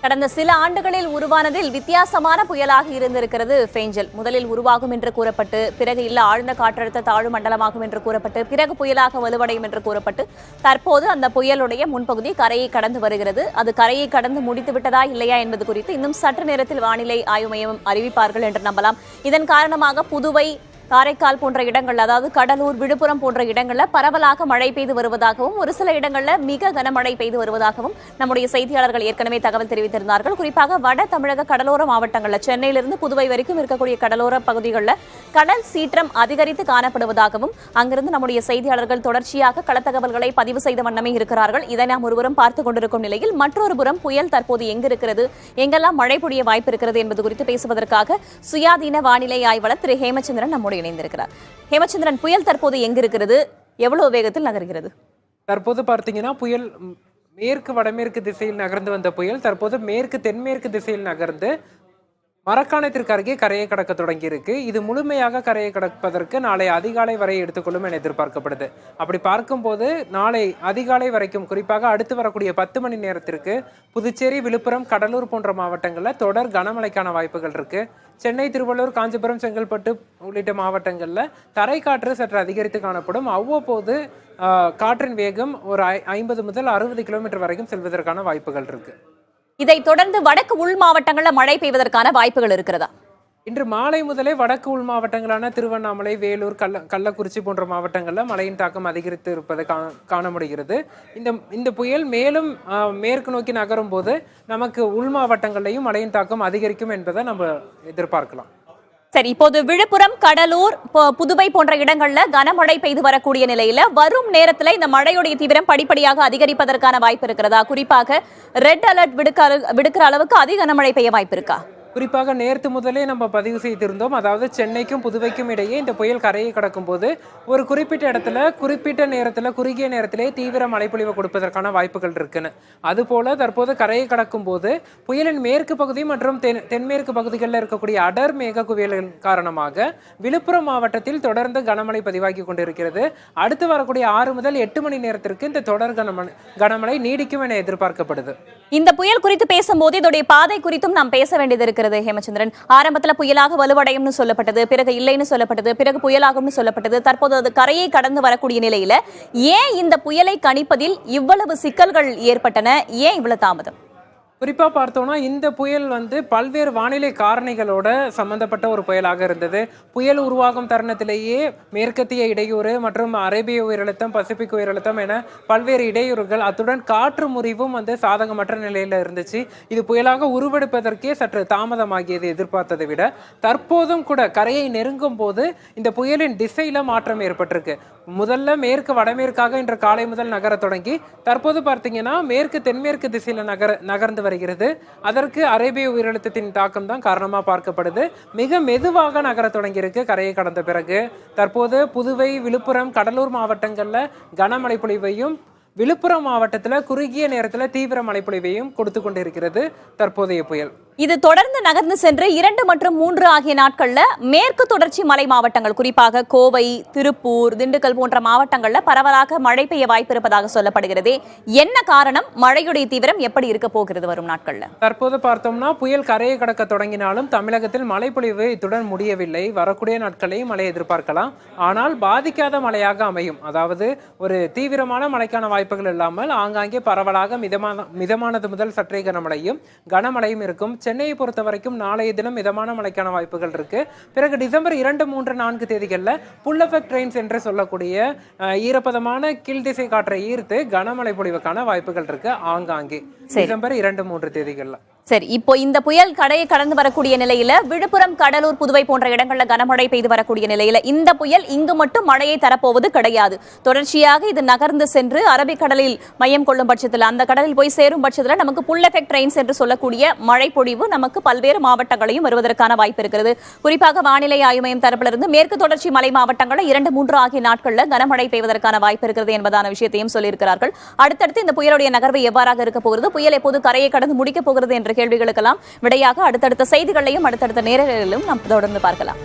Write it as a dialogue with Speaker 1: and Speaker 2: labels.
Speaker 1: கடந்த சில ஆண்டுகளில் உருவானதில் வித்தியாசமான புயலாக இருந்திருக்கிறது ஃபேஞ்சல். முதலில் உருவாகும் என்று கூறப்பட்டு, பிறகு இல்ல ஆழ்ந்த காற்றழுத்த தாழ்வு மண்டலமாகும் என்று கூறப்பட்டு, பிறகு புயலாக வலுவடையும் என்று கூறப்பட்டு, தற்போது அந்த புயலுடைய முன்பகுதி கரையை கடந்து வருகிறது. அது கரையை கடந்து முடித்து விட்டதா இல்லையா என்பது குறித்து இன்னும் சற்று நேரத்தில் வானிலை ஆய்வு மையம் அறிவிப்பார்கள் என்று நம்பலாம். இதன் காரணமாக புதுவை, காரைக்கால் போன்ற இடங்கள், அதாவது கடலூர், விழுப்புரம் போன்ற இடங்கள்ல பரவலாக மழை பெய்து வருவதாகவும், ஒரு சில இடங்கள்ல மிக கனமழை பெய்து வருவதாகவும் நம்முடைய செய்தியாளர்கள் ஏற்கனவே தகவல் தெரிவித்திருந்தார்கள். குறிப்பாக வட தமிழக கடலோர மாவட்டங்கள்ல, சென்னையிலிருந்து புதுவை வரைக்கும் இருக்கக்கூடிய கடலோர பகுதிகளில் கடல் சீற்றம் அதிகரித்து காணப்படுவதாகவும் அங்கிருந்து நம்முடைய செய்தியாளர்கள் தொடர்ச்சியாக களத்தகவல்களை பதிவு செய்த வண்ணமே இருக்கிறார்கள். இதை நாம் ஒருபுறம் பார்த்துக் கொண்டிருக்கும் நிலையில், மற்றொரு புறம் புயல் தற்போது எங்கு இருக்கிறது, எங்கெல்லாம் மழை பொழிய வாய்ப்பு இருக்கிறது என்பது குறித்து பேசுவதற்காக சுயாதீன வானிலை ஆய்வாளர் திரு ஹேமச்சந்திரன் நம்முடைய இணைந்திருக்கிறார். ஹேமச்சந்திரன், புயல் தற்போது எங்க இருக்கிறது, எவ்வளவு வேகத்தில் நகர்கிறது?
Speaker 2: தற்போது பார்த்தீங்கன்னா புயல் மேற்கு வடமேற்கு திசையில் நகர்ந்து வந்த புயல் தற்போது மேற்கு தென்மேற்கு திசையில் நகர்ந்து மரக்காணத்திற்கு அருகே கரையை கடக்க தொடங்கி இருக்கு. இது முழுமையாக கரையை கடப்பதற்கு நாளை அதிகாலை வரை எடுத்துக்கொள்ளும் என எதிர்பார்க்கப்படுது. அப்படி பார்க்கும்போது நாளை அதிகாலை வரைக்கும், குறிப்பாக அடுத்து வரக்கூடிய 10 மணி நேரத்திற்கு புதுச்சேரி, விழுப்புரம், கடலூர் போன்ற மாவட்டங்களில் தொடர் கனமழைக்கான வாய்ப்புகள் இருக்கு. சென்னை, திருவள்ளூர், காஞ்சிபுரம், செங்கல்பட்டு உள்ளிட்ட மாவட்டங்களில் தரை காற்று சற்று அதிகரித்து காணப்படும். அவ்வப்போது காற்றின் வேகம் ஒரு 50 முதல் 60 கிலோமீட்டர் வரைக்கும் செல்வதற்கான வாய்ப்புகள் இருக்கு.
Speaker 1: இதைத் தொடர்ந்து வடக்கு உள் மாவட்டங்களில் மழை பெய்வதற்கான வாய்ப்புகள் இருக்கிறதா?
Speaker 2: இன்று மாலை முதலே வடக்கு உள் மாவட்டங்களான திருவண்ணாமலை, வேலூர், கள்ளக்குறிச்சி போன்ற மாவட்டங்களில் மழையின் தாக்கம் அதிகரித்து இருப்பதை காண முடிகிறது. இந்த புயல் மேலும் மேற்கு நோக்கி நகரும் போது நமக்கு உள் மாவட்டங்களையும் மழையின் தாக்கம் அதிகரிக்கும் என்பதை நம்ம எதிர்பார்க்கலாம்.
Speaker 1: சரி, இப்போது விழுப்புரம், கடலூர், புதுவை போன்ற இடங்கள்ல கனமழை பெய்து வரக்கூடிய நிலையில வரும் நேரத்தில் இந்த மழையுடைய தீவிரம் படிப்படியாக அதிகரிப்பதற்கான வாய்ப்பு இருக்கிறதா? குறிப்பாக ரெட் அலர்ட் விடுக்கிற அளவுக்கு அதிக கனமழை பெய்ய வாய்ப்பு இருக்கா?
Speaker 2: குறிப்பாக நேற்று முதலே நம்ம பதிவு செய்திருந்தோம். அதாவது சென்னைக்கும் புதுவைக்கும் இடையே இந்த புயல் கரையை கடக்கும் போது ஒரு குறிப்பிட்ட இடத்துல குறிப்பிட்ட நேரத்தில், குறுகிய நேரத்திலே தீவிர மழைப்பொழிவை கொடுப்பதற்கான வாய்ப்புகள் இருக்குன்னு. அதுபோல தற்போது கரையை கடக்கும் போது புயலின் மேற்கு பகுதி மற்றும் தென்மேற்கு பகுதிகளில் இருக்கக்கூடிய அடர் மேக குவியலின் காரணமாக விழுப்புரம் மாவட்டத்தில் தொடர்ந்து கனமழை பதிவாகி கொண்டிருக்கிறது. அடுத்து வரக்கூடிய 6 முதல் 8 மணி நேரத்திற்கு இந்த தொடர் கனமழை நீடிக்கும் என எதிர்பார்க்கப்படுது.
Speaker 1: இந்த புயல் குறித்து பேசும்போது இதோடைய பாதை குறித்தும் நாம் பேச வேண்டியது இருக்கிறது. ஹேமச்சந்திரன், ஆரம்பத்தில் புயலாக வலுவடையும்னு சொல்லப்பட்டது, பிறகு இல்லைன்னு சொல்லப்பட்டது, பிறகு புயலாகும்னு சொல்லப்பட்டது, தற்போது அது கரையை கடந்து வரக்கூடிய நிலையில ஏன் இந்த புயலை கணிப்பதில் இவ்வளவு சிக்கல்கள் ஏற்பட்டன? ஏன் இவ்வளவு தாமதம்?
Speaker 2: குறிப்பாக பார்த்தோம்னா இந்த புயல் பல்வேறு வானிலை காரணிகளோட சம்பந்தப்பட்ட ஒரு புயலாக இருந்தது. புயல் உருவாகும் தருணத்திலேயே மேற்கத்திய இடையூறு மற்றும் அரேபிய உயரழுத்தம், பசிபிக் உயரழுத்தம் என பல்வேறு இடையூறுகள், அத்துடன் காற்று முறிவும் சாதகமற்ற நிலையில் இருந்துச்சு. இது புயலாக உருவெடுப்பதற்கே சற்று தாமதமாகியது எதிர்பார்த்ததை விட. தற்போதும் கூட கரையை நெருங்கும் போது இந்த புயலின் திசையில மாற்றம் ஏற்பட்டிருக்கு. முதல்ல மேற்கு வடமேற்காக இன்று காலை முதல் நகர தொடங்கி தற்போது பார்த்தீங்கன்னா மேற்கு தென்மேற்கு திசையில நகர்ந்து வருகிறது. அதற்கு அரேபிய உயரழுத்தத்தின் தாக்கம் தான் காரணமா பார்க்கப்படுது. மிக மெதுவாக நகர தொடங்கி இருக்கு கரையை கடந்த பிறகு. தற்போது புதுவை, விழுப்புரம், கடலூர் மாவட்டங்கள்ல கனமழை பொழிவையும், விழுப்புரம் மாவட்டத்தில் குறுகிய நேரத்தில் தீவிர மழைப்பொழிவையும் கொடுத்து கொண்டிருக்கிறது தற்போதைய புயல்.
Speaker 1: இது தொடர்ந்து நகர்ந்து சென்று 2 மற்றும் 3 ஆகிய நாட்கள்ல மேற்கு தொடர்ச்சி மலை மாவட்டங்கள், குறிப்பாக கோவை, திருப்பூர், திண்டுக்கல் போன்ற மாவட்டங்கள்ல பரவலாக மழை பெய்ய வாய்ப்பு இருப்பதாக சொல்லப்படுகிறது. என்ன காரணம்? மழையுடைய தீவிரம் எப்படி இருக்க போகிறது வரும் நாட்கள்ல?
Speaker 2: தற்போது பார்த்தோம்னா புயல் கரையை கடக்க தொடங்கினாலும் தமிழகத்தில் மழைப்பொழிவு இத்துடன் முடியவில்லை. வரக்கூடிய நாட்களையும் மழை எதிர்பார்க்கலாம். ஆனால் பாதிக்காத மழையாக அமையும். அதாவது ஒரு தீவிரமான மழைக்கான வாய்ப்புகள் இல்லாமல் ஆங்காங்கே பரவலாக மிதமானது முதல் சற்றே கனமழையும் கனமழையும் இருக்கும். சென்னையை பொறுத்த வரைக்கும் நாளைய தினம் மிதமான மழைக்கான வாய்ப்புகள் இருக்கு. பிறகு டிசம்பர் 2, 3, 4 தேதிகளில் புல் எஃபெக்ட் ரெயின்ஸ் என்று சொல்லக்கூடிய ஈரப்பதமான கீழ்திசை காற்றை ஈர்த்து கனமழை பொழிவுக்கான வாய்ப்புகள் இருக்கு ஆங்காங்கே டிசம்பர் 2, 3 தேதிகள்ல.
Speaker 1: சரி, இப்போ இந்த புயல் கரையை கடந்து வரக்கூடிய நிலையில விழுப்புரம், கடலூர், புதுவை போன்ற இடங்கள்ல கனமழை பெய்து வரக்கூடிய நிலையில இந்த புயல் இங்கு மட்டும் மழையை தரப்போவது கிடையாது. தொடர்ச்சியாக இது நகர்ந்து சென்று அரபிக்கடலில் மையம் கொள்ளும் பட்சத்தில், அந்த கடலில் போய் சேரும் பட்சத்தில் நமக்கு புல் எஃபெக்ட் ரெயின்ஸ் என்று சொல்லக்கூடிய மழை பொழிவு நமக்கு பல்வேறு மாவட்டங்களையும் வருவதற்கான வாய்ப்பு இருக்கிறது. குறிப்பாக வானிலை ஆய்வு மையம் தரப்பிலிருந்து மேற்கு தொடர்ச்சி மலை மாவட்டங்களில் 2, 3 ஆகிய நாட்கள்ல கனமழை பெய்வதற்கான வாய்ப்பு இருக்கிறது என்பதான விஷயத்தையும் சொல்லியிருக்கிறார்கள். அடுத்தடுத்து இந்த புயலுடைய நகர்வு எவ்வாறாக இருக்க போகிறது, புயல் எப்போது கரையை கடந்து முடிக்கப் போகிறது என்ற கேள்விகளுக்கெல்லாம் விடையாக அடுத்தடுத்த செய்திகளையும் அடுத்தடுத்த நேரங்களிலும் நாம் தொடர்ந்து பார்க்கலாம்.